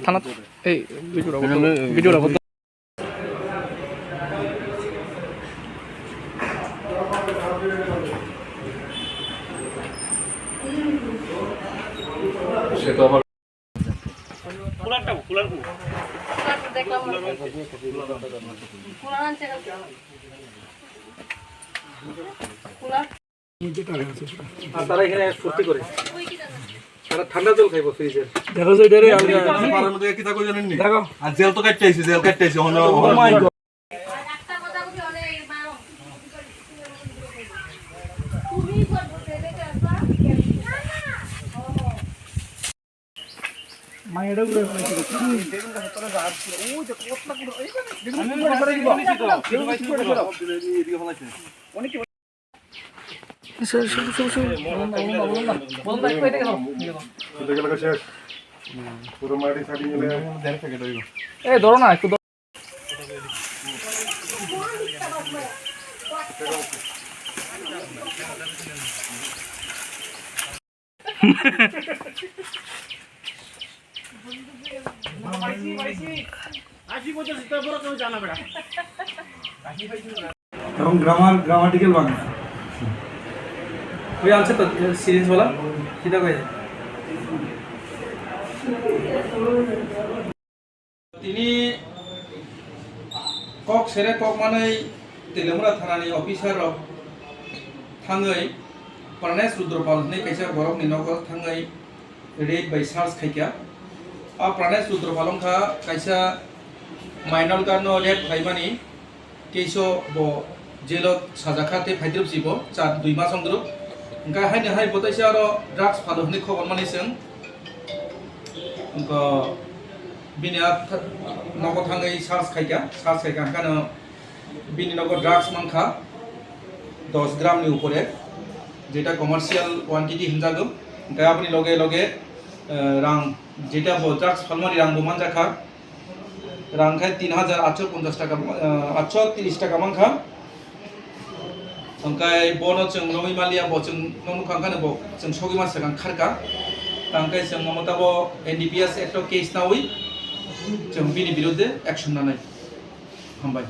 থানা এই ভিডিওটা করতে সে তো আবার দেখলাম তারা এখানে ফুর্তি করে তারা ঠান্ডা জল খাইব ফ্রিজের দেখো যে এটারে পারার মধ্যে কি থাকো জানেন নি দেখো আর জেল তো কাটতেইছে জেল কাটতেইছে ও মাই গড একটা কথা বলি অনেক তুমি করবে দেখে আসবা মাইডা গুলো দেখুন না তোরা যা আছে ওই যে কতটা গুলো এই দেখুন করে দিব এদিকে ফলাইছে অনেক ধরো না একটু এবং গ্রামাটিক্যাল বাংলা ওই আছে তো সিরিজ বলা কিটা কই তিনি কক সেরে কক মানে তেলেমুরা থানাनि अफिसार थाङै प्राणेश रुद्रपाल नि कायसा गरम नि नगर थाङै रेड बाय सार्च खायका आ प्राणेश रुद्रपाल खा कायसा माइनल गानो लेट फाइमानि केसो ब जेलत साजाखाते फाइद्रुप जिबो 2 मास संद्रुप ओंका हायनो हाय बतायसे आरो ड्राग्स फालोहनि खबर मानिसों ओंका बिनिया नगर थाङै सार्च खायका ओंखानो बिनि नगर ड्राग्स मानखा 10 ग्राम नि उपरे जेटा कमार्शियल क्वांटिटी हिनजागो ओंका आपनि लगे लगे रां जेटा ड्राग्स फालमानि रां बमान जाखा रां खाय 3850 टाका 830 टाका मानखा ओंखाय बनो जों नमी मालिया ब जों ननु खांखानो ब जों सगि मास गां खारका तांखाय जों ममताबो एनडीपीएस एक्ट केस नावै जों बिनि बिरुद्धे एक्शन नानै हामबाय।